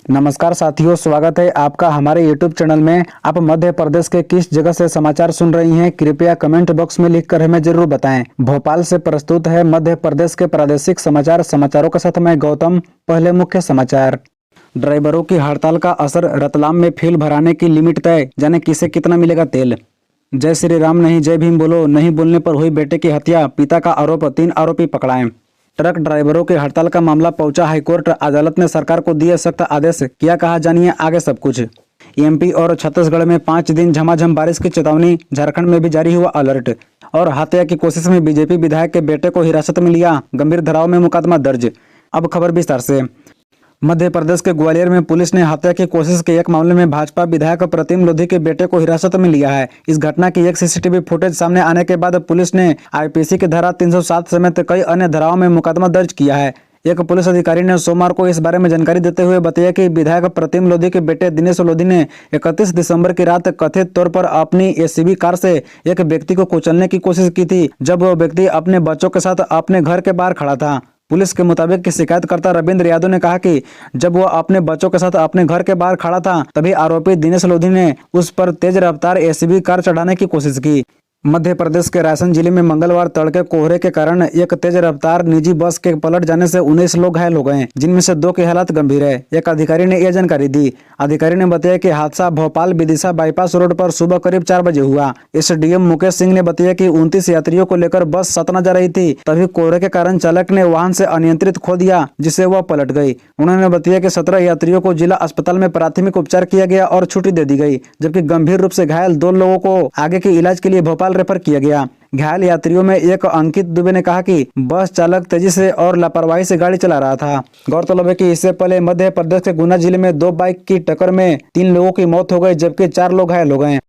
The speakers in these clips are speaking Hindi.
नमस्कार साथियों, स्वागत है आपका हमारे YouTube चैनल में। आप मध्य प्रदेश के किस जगह से समाचार सुन रही हैं, कृपया कमेंट बॉक्स में लिखकर हमें जरूर बताएं। भोपाल से प्रस्तुत है मध्य प्रदेश के प्रादेशिक समाचार। समाचारों के साथ मैं गौतम। पहले मुख्य समाचार। ड्राइवरों की हड़ताल का असर, रतलाम में फ्यूल भराने की लिमिट तय, जाने किसे कितना मिलेगा तेल। जय श्री राम नहीं जय भीम बोलो, नहीं बोलने पर हुई बेटे की हत्या, पिता का आरोप, 3 आरोपी पकड़ाए। ट्रक ड्राइवरों की हड़ताल का मामला पहुंचा हाईकोर्ट, अदालत ने सरकार को दिए सख्त आदेश। क्या कहा जानिए आगे सब कुछ। एमपी और छत्तीसगढ़ में 5 दिन झमाझम बारिश की चेतावनी, झारखंड में भी जारी हुआ अलर्ट। और हत्या की कोशिश में बीजेपी विधायक के बेटे को हिरासत में लिया, गंभीर धाराओं में मुकदमा दर्ज। अब खबर विस्तार से। मध्य प्रदेश के ग्वालियर में पुलिस ने हत्या की कोशिश के एक मामले में भाजपा विधायक प्रतिम लोधी के बेटे को हिरासत में लिया है। इस घटना की एक सीसीटीवी फुटेज सामने आने के बाद पुलिस ने आईपीसी की धारा 307 समेत कई अन्य धाराओं में मुकदमा दर्ज किया है। एक पुलिस अधिकारी ने सोमवार को इस बारे में जानकारी देते हुए बताया कि विधायक प्रतिम लोधी के बेटे दिनेश लोधी ने 31 दिसंबर की रात कथित तौर पर अपनी एसीबी कार से एक व्यक्ति को कुचलने की कोशिश की थी, जब वह व्यक्ति अपने बच्चों के साथ अपने घर के बाहर खड़ा था। पुलिस के मुताबिक कि शिकायतकर्ता रविंद्र यादव ने कहा कि जब वो अपने बच्चों के साथ अपने घर के बाहर खड़ा था, तभी आरोपी दिनेश लोधी ने उस पर तेज रफ्तार एसीबी कार चढ़ाने की कोशिश की। मध्य प्रदेश के रायसेन जिले में मंगलवार तड़के कोहरे के कारण एक तेज रफ्तार निजी बस के पलट जाने से 19 लोग घायल हो गए, जिनमें से 2 की हालत गंभीर है। एक अधिकारी ने यह जानकारी दी। अधिकारी ने बताया कि हादसा भोपाल विदिशा बाईपास रोड पर सुबह करीब 4 बजे हुआ। एसडीएम मुकेश सिंह ने बताया कि 29 यात्रियों को लेकर बस सतना जा रही थी, तभी कोहरे के कारण चालक ने वाहन से अनियंत्रित खो दिया, जिससे वह पलट गई। उन्होंने बताया कि 17 यात्रियों को जिला अस्पताल में प्राथमिक उपचार किया गया और छुट्टी दे दी गई, जबकि गंभीर रूप से घायल 2 लोगों को आगे के इलाज के लिए भोपाल रेफर किया गया। घायल यात्रियों में एक अंकित दुबे ने कहा कि बस चालक तेजी से और लापरवाही से गाड़ी चला रहा था। गौरतलब है कि इससे पहले मध्य प्रदेश के गुना जिले में 2 बाइक की टक्कर में 3 लोगों की मौत हो गई, जबकि 4 लोग घायल हो गए।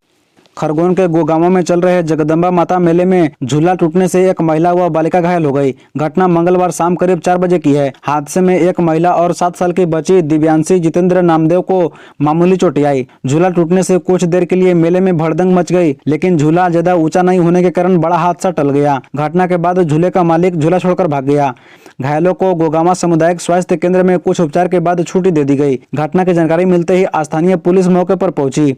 खरगोन के गोगांव में चल रहे जगदम्बा माता मेले में झूला टूटने से एक महिला व बालिका घायल हो गई। घटना मंगलवार शाम करीब 4 बजे की है। हादसे में एक महिला और 7 साल की बच्ची दिव्यांशी जितेंद्र नामदेव को मामूली चोटें आई। झूला टूटने से कुछ देर के लिए मेले में भड़दंग मच गई, लेकिन झूला ज्यादा ऊंचा नहीं होने के कारण बड़ा हादसा टल गया। घटना के बाद झूले का मालिक झूला छोड़कर भाग गया। घायलों को गोगामा सामुदायिक स्वास्थ्य केंद्र में कुछ उपचार के बाद छुट्टी दे दी गई। घटना की जानकारी मिलते ही स्थानीय पुलिस मौके पर पहुंची।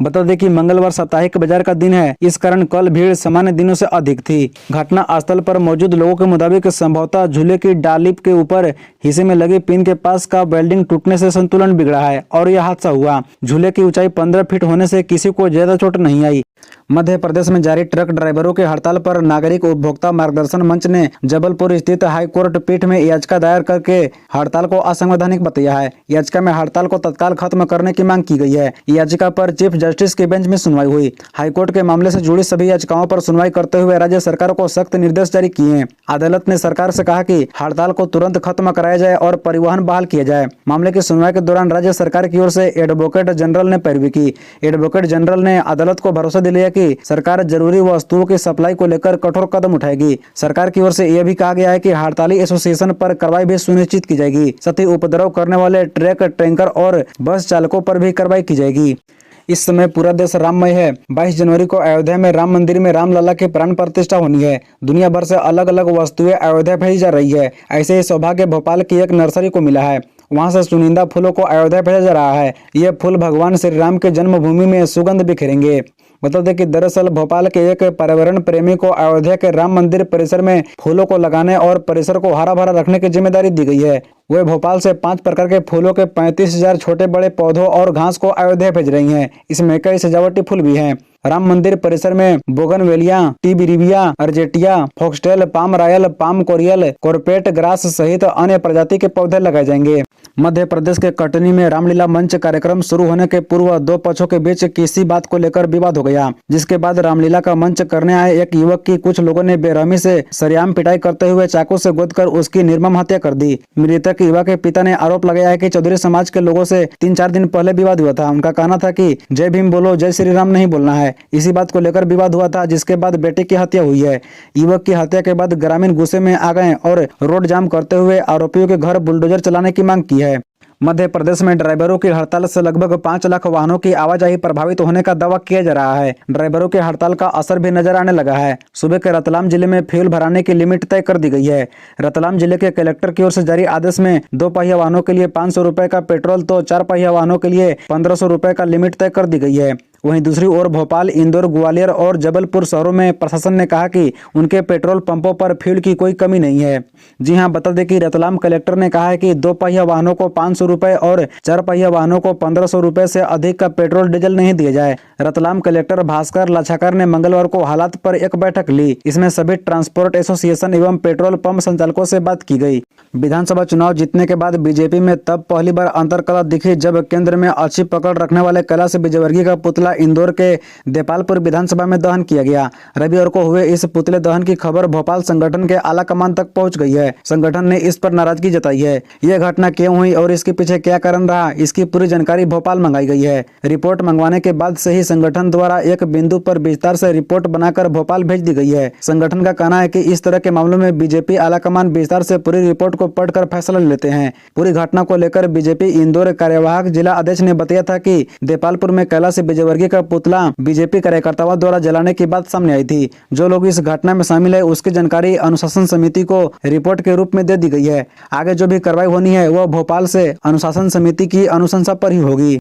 बता दें कि मंगलवार साप्ताहिक बाजार का दिन है, इस कारण कल भीड़ सामान्य दिनों से अधिक थी। घटना स्थल पर मौजूद लोगों के मुताबिक संभवतः झूले की डालिप के ऊपर हिस्से में लगी पिन के पास का वेल्डिंग टूटने से संतुलन बिगड़ा है और यह हादसा हुआ। झूले की ऊंचाई 15 फीट होने से किसी को ज्यादा चोट नहीं आई। मध्य प्रदेश में जारी ट्रक ड्राइवरों की हड़ताल पर नागरिक उपभोक्ता मार्गदर्शन मंच ने जबलपुर स्थित हाईकोर्ट पीठ में याचिका दायर करके हड़ताल को असंवैधानिक बताया है। याचिका में हड़ताल को तत्काल खत्म करने की मांग की गई है। याचिका पर चीफ जस्टिस के बेंच में सुनवाई हुई। हाईकोर्ट के मामले से जुड़ी सभी याचिकाओं पर सुनवाई करते हुए राज्य सरकार को सख्त निर्देश जारी किए हैं। अदालत ने सरकार से कहा कि हड़ताल को तुरंत खत्म कराया जाए और परिवहन बहाल किया जाए। मामले की सुनवाई के दौरान राज्य सरकार की ओर से एडवोकेट जनरल ने पैरवी की। एडवोकेट जनरल ने अदालत को भरोसा दिलाया कि सरकार जरूरी वस्तुओं की सप्लाई को लेकर कठोर कदम उठाएगी। सरकार की ओर से यह भी कहा गया है कि हड़ताली एसोसिएशन पर कार्रवाई भी सुनिश्चित की जाएगी। साथ ही उपद्रव करने वाले ट्रक, टैंकर और बस चालकों पर भी कार्रवाई की जाएगी। इस समय पूरा देश राममय है। 22 जनवरी को अयोध्या में राम मंदिर में रामलला की प्राण प्रतिष्ठा होनी है। दुनिया भर से अलग अलग वस्तुएं अयोध्या भेजी जा रही है। ऐसे ही सौभाग्य भोपाल की एक नर्सरी को मिला है। वहां से चुनिंदा फूलों को अयोध्या भेजा जा रहा है। ये फूल भगवान श्री राम के जन्मभूमि में सुगंध बिखेरेंगे। बता दें कि दरअसल भोपाल के एक पर्यावरण प्रेमी को अयोध्या के राम मंदिर परिसर में फूलों को लगाने और परिसर को हरा भरा रखने की जिम्मेदारी दी गई है। वे भोपाल से 5 प्रकार के फूलों के 35,000 छोटे बड़े पौधों और घास को अयोध्या भेज रही हैं। इसमें कई सजावटी फूल भी हैं। राम मंदिर परिसर में बोगनवेलिया, टिबिरिबिया, अर्जेटिया, फॉक्सटेल, पाम रॉयल, पाम कोरियल, कॉर्पेट ग्रास सहित अन्य प्रजाति के पौधे लगाए जाएंगे। मध्य प्रदेश के कटनी में रामलीला मंच कार्यक्रम शुरू होने के पूर्व 2 पक्षों के बीच किसी बात को लेकर विवाद हो गया, जिसके बाद रामलीला का मंच करने आए एक युवक की कुछ लोगों ने बेरहमी से सरेआम पिटाई करते हुए चाकू से गोदकर उसकी निर्मम हत्या कर दी। मृतक युवक के पिता ने आरोप लगाया है कि चौधरी समाज के लोगों से 3-4 दिन पहले विवाद हुआ था। उनका कहना था कि जय भीम बोलो, जय श्री राम नहीं बोलना है। इसी बात को लेकर विवाद हुआ था, जिसके बाद बेटे की हत्या हुई है। युवक की हत्या के बाद ग्रामीण गुस्से में आ गए और रोड जाम करते हुए आरोपियों के घर बुलडोजर चलाने की मांग की है। मध्य प्रदेश में ड्राइवरों की हड़ताल से लगभग 5 लाख वाहनों की आवाजाही प्रभावित होने का दावा किया जा रहा है। ड्राइवरों की हड़ताल का असर भी नजर आने लगा है। सुबह के रतलाम जिले में फ्यूल भराने की लिमिट तय कर दी गई है। रतलाम जिले के कलेक्टर की ओर से जारी आदेश में 2 पहिया वाहनों के लिए 500 रुपए का पेट्रोल तो 4 पहिया वाहनों के लिए 1500 रुपए का लिमिट तय कर दी गई है। वहीं दूसरी ओर भोपाल, इंदौर, ग्वालियर और जबलपुर शहरों में प्रशासन ने कहा कि उनके पेट्रोल पंपों पर फ्यूल की कोई कमी नहीं है। जी हां, बता दें कि रतलाम कलेक्टर ने कहा है कि 2 पहिया वाहनों को 500 रुपए और 4 पहिया वाहनों को 1500 रुपए से अधिक का पेट्रोल डीजल नहीं दिया जाए। रतलाम कलेक्टर भास्कर लाछाकर ने मंगलवार को हालात पर एक बैठक ली। इसमें सभी ट्रांसपोर्ट एसोसिएशन एवं पेट्रोल पंप संचालकों से बात की गई। विधानसभा चुनाव जीतने के बाद बीजेपी में तब पहली बार अंतर्कलह दिखी जब केंद्र में अच्छी पकड़ रखने वाले कैलाश विजयवर्गीय का पुतला इंदौर के देपालपुर विधानसभा में दहन किया गया। रविवार को हुए इस पुतले दहन की खबर भोपाल संगठन के आला कमान तक पहुंच गई है। संगठन ने इस पर नाराजगी जताई है। यह घटना क्यों हुई और इसके पीछे क्या कारण रहा, इसकी पूरी जानकारी भोपाल मंगाई गई है। रिपोर्ट मंगवाने के बाद से ही संगठन द्वारा एक बिंदु पर विस्तार से रिपोर्ट बनाकर भोपाल भेज दी गई है। संगठन का कहना है कि इस तरह के मामलों में बीजेपी आलाकमान विस्तार से पूरी रिपोर्ट को पढ़कर फैसला लेते हैं। पूरी घटना को लेकर बीजेपी इंदौर कार्यवाहक जिला अध्यक्ष ने बताया था कि देपालपुर में कैलाश विजयवर्गीय का पुतला बीजेपी कार्यकर्ताओं द्वारा जलाने की बात सामने आई थी। जो लोग इस घटना में शामिल है उसकी जानकारी अनुशासन समिति को रिपोर्ट के रूप में दे दी गई है। आगे जो भी कार्रवाई होनी है वह भोपाल से अनुशासन समिति की अनुशंसा पर ही होगी।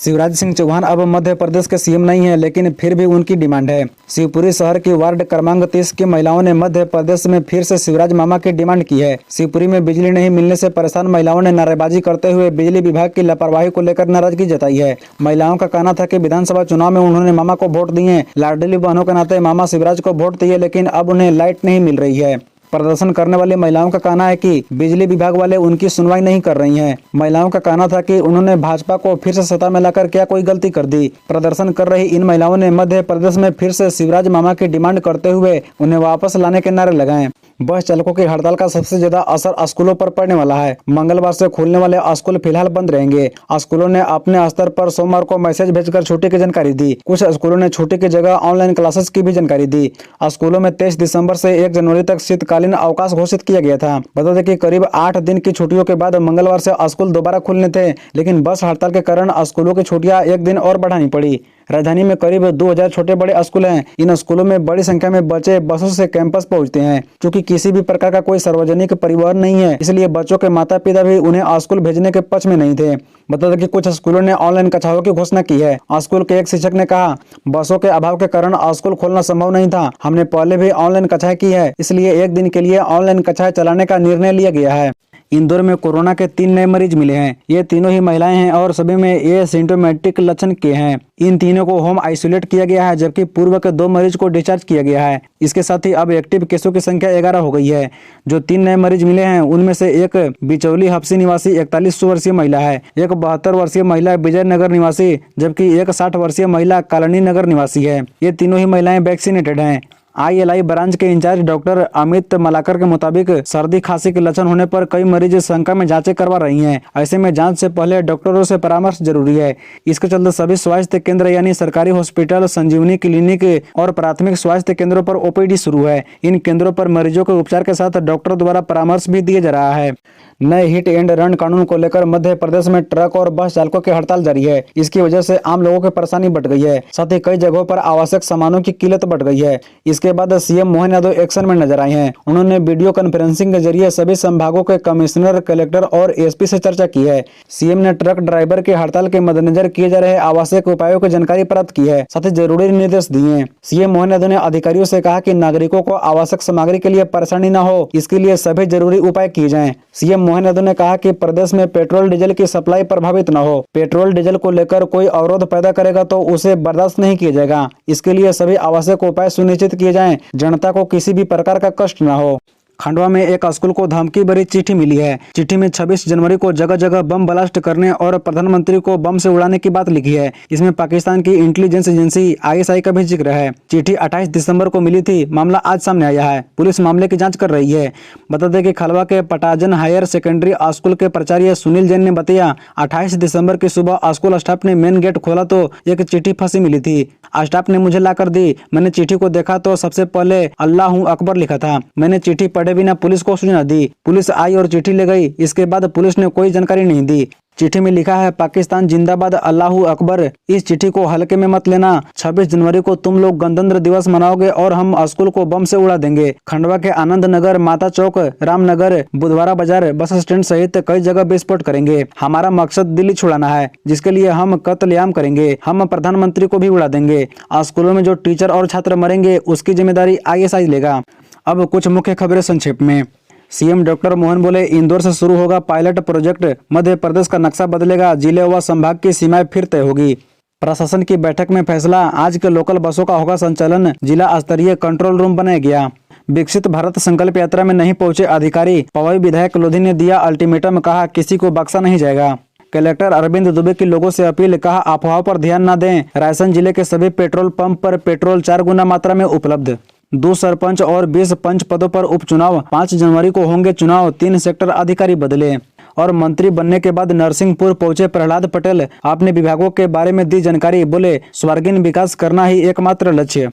शिवराज सिंह चौहान अब मध्य प्रदेश के सीएम नहीं है, लेकिन फिर भी उनकी डिमांड है। शिवपुरी शहर की वार्ड क्रमांक 30 की महिलाओं ने मध्य प्रदेश में फिर से शिवराज मामा की डिमांड की है। शिवपुरी में बिजली नहीं मिलने से परेशान महिलाओं ने नारेबाजी करते हुए बिजली विभाग की लापरवाही को लेकर नाराजगी जताई है। महिलाओं का कहना था कि विधानसभा चुनाव में उन्होंने मामा को वोट दिए, लाडली बहनों के नाते मामा शिवराज को वोट दिए, लेकिन अब उन्हें लाइट नहीं मिल रही है। प्रदर्शन करने वाली महिलाओं का कहना है कि बिजली विभाग वाले उनकी सुनवाई नहीं कर रही हैं। महिलाओं का कहना था कि उन्होंने भाजपा को फिर से सत्ता में लाकर क्या कोई गलती कर दी। प्रदर्शन कर रही इन महिलाओं ने मध्य प्रदेश में फिर से शिवराज मामा की डिमांड करते हुए उन्हें वापस लाने के नारे लगाए। बस चालकों की हड़ताल का सबसे ज्यादा असर स्कूलों पर पड़ने वाला है। मंगलवार से खुलने वाले स्कूल फिलहाल बंद रहेंगे। स्कूलों ने अपने स्तर पर सोमवार को मैसेज भेजकर छुट्टी की जानकारी दी। कुछ स्कूलों ने छुट्टी की जगह ऑनलाइन क्लासेस की भी जानकारी दी। स्कूलों में 23 दिसंबर से 1 जनवरी तक शीतकालीन अवकाश घोषित किया गया था। बता दें कि करीब 8 दिन की छुट्टियों के बाद मंगलवार से स्कूल दोबारा खुलने थे, लेकिन बस हड़ताल के कारण स्कूलों की छुट्टियां 1 दिन और बढ़ानी पड़ी। राजधानी में करीब 2000 छोटे बड़े स्कूल हैं। इन स्कूलों में बड़ी संख्या में बच्चे बसों से कैंपस पहुंचते हैं। क्योंकि किसी भी प्रकार का कोई सार्वजनिक परिवहन नहीं है, इसलिए बच्चों के माता पिता भी उन्हें स्कूल भेजने के पक्ष में नहीं थे। बता दें कि कुछ स्कूलों ने ऑनलाइन कक्षाओं की घोषणा की है। स्कूल के एक शिक्षक ने कहा, बसों के अभाव के कारण स्कूल खोलना संभव नहीं था। हमने पहले भी ऑनलाइन कक्षाएं की है, इसलिए 1 दिन के लिए ऑनलाइन कक्षाएं चलाने का निर्णय लिया गया है। इंदौर में कोरोना के 3 नए मरीज मिले हैं। ये तीनों ही महिलाएं हैं और सभी में ये सिम्टोमेटिक लक्षण के हैं। इन तीनों को होम आइसोलेट किया गया है, जबकि पूर्व के 2 मरीज को डिस्चार्ज किया गया है। इसके साथ ही अब एक्टिव केसों की संख्या 11 हो गई है। जो 3 नए मरीज मिले हैं उनमें से एक बिचौली हफ्सी निवासी 41 वर्षीय महिला है, एक 72 वर्षीय महिला विजयनगर निवासी, जबकि एक 60 वर्षीय महिला कालनी नगर निवासी है। ये तीनों ही महिलाएं वैक्सीनेटेड हैं। ILI ब्रांच के इंचार्ज डॉक्टर अमित मलाकर के मुताबिक सर्दी खांसी के लक्षण होने पर कई मरीज शंका में जांचें करवा रही हैं। ऐसे में जांच से पहले डॉक्टरों से परामर्श जरूरी है। इसके चलते सभी स्वास्थ्य केंद्र यानी सरकारी हॉस्पिटल, संजीवनी क्लिनिक और प्राथमिक स्वास्थ्य केंद्रों पर OPD शुरू है। इन केंद्रों पर मरीजों के उपचार के साथ डॉक्टर द्वारा परामर्श भी दिया जा रहा है। नए हिट एंड रन कानून को लेकर मध्य प्रदेश में ट्रक और बस चालकों की हड़ताल जारी है। इसकी वजह से आम लोगों की परेशानी बढ़ गई है। साथ ही कई जगहों पर आवश्यक सामानों की किल्लत बढ़ गई है। इसके बाद सीएम मोहन यादव एक्शन में नजर आए हैं। उन्होंने वीडियो कॉन्फ्रेंसिंग के जरिए सभी संभागों के कमिश्नर, कलेक्टर और SP से चर्चा की है। सीएम ने ट्रक ड्राइवर की हड़ताल के मद्देनजर किए जा रहे आवश्यक उपायों की जानकारी प्राप्त की है, साथ ही जरूरी निर्देश दिए। सीएम मोहन यादव ने अधिकारियों से कहा कि नागरिकों को आवश्यक सामग्री के लिए परेशानी न हो, इसके लिए सभी जरूरी उपाय किए जाएं। सीएम मोहन यादव ने कहा कि प्रदेश में पेट्रोल डीजल की सप्लाई प्रभावित न हो। पेट्रोल डीजल को लेकर कोई अवरोध पैदा करेगा तो उसे बर्दाश्त नहीं किया जाएगा। इसके लिए सभी आवश्यक उपाय सुनिश्चित किए जाएं, जनता को किसी भी प्रकार का कष्ट न हो। खंडवा में एक स्कूल को धमकी भरी चिट्ठी मिली है। चिट्ठी में 26 जनवरी को जगह जगह बम ब्लास्ट करने और प्रधानमंत्री को बम से उड़ाने की बात लिखी है। इसमें पाकिस्तान की इंटेलिजेंस एजेंसी ISI का भी जिक्र है। चिट्ठी 28 दिसंबर को मिली थी। मामला आज सामने आया है। पुलिस मामले की जांच कर रही है। बता दें कि खलवा के पटाजन हायर सेकेंडरी स्कूल के प्राचार्य सुनील जैन ने बताया, 28 दिसंबर की सुबह स्कूल स्टाफ ने मेन गेट खोला तो एक चिट्ठी फंसी मिली थी। स्टाफ ने मुझे लाकर दी। मैंने चिट्ठी को देखा तो सबसे पहले अल्लाह अकबर लिखा था। मैंने चिट्ठी पढ़े बिना पुलिस को सूचना दी। पुलिस आई और चिट्ठी ले गई। इसके बाद पुलिस ने कोई जानकारी नहीं दी। चिट्ठी में लिखा है, पाकिस्तान जिंदाबाद, अल्लाहू अकबर। इस चिट्ठी को हल्के में मत लेना। 26 जनवरी को तुम लोग गणतंत्र दिवस मनाओगे और हम स्कूल को बम से उड़ा देंगे। खंडवा के आनंद नगर, माता चौक, रामनगर, बुधवारा बाजार, बस स्टैंड सहित कई जगह विस्फोट करेंगे। हमारा मकसद दिल्ली छुड़ाना है, जिसके लिए हम कत्लेआम करेंगे। हम प्रधानमंत्री को भी उड़ा देंगे। स्कूलों में जो टीचर और छात्र मरेंगे उसकी जिम्मेदारी ISI लेगा। अब कुछ मुख्य खबरें संक्षेप में। सीएम डॉक्टर मोहन बोले, इंदौर से शुरू होगा पायलट प्रोजेक्ट। मध्य प्रदेश का नक्शा बदलेगा। जिले व संभाग की सीमाएं फिर तय होगी। प्रशासन की बैठक में फैसला, आज के लोकल बसों का होगा संचालन। जिला स्तरीय कंट्रोल रूम बनाया गया। विकसित भारत संकल्प यात्रा में नहीं पहुंचे अधिकारी। पवई विधायक लोधी ने दिया अल्टीमेटम, कहा किसी को बख्शा नहीं जाएगा। कलेक्टर अरविंद दुबे की लोगों से अपील, कहा अफवाहों पर ध्यान न दें। रायसेन जिले के सभी पेट्रोल पंप पर पेट्रोल 4 गुना मात्रा में उपलब्ध। 2 सरपंच और 20 पंच पदों पर उपचुनाव। 5 जनवरी को होंगे चुनाव। 3 सेक्टर अधिकारी बदले। और मंत्री बनने के बाद नरसिंहपुर पहुंचे प्रहलाद पटेल। आपने विभागों के बारे में दी जानकारी। बोले, स्वर्गीय विकास करना ही एकमात्र लक्ष्य।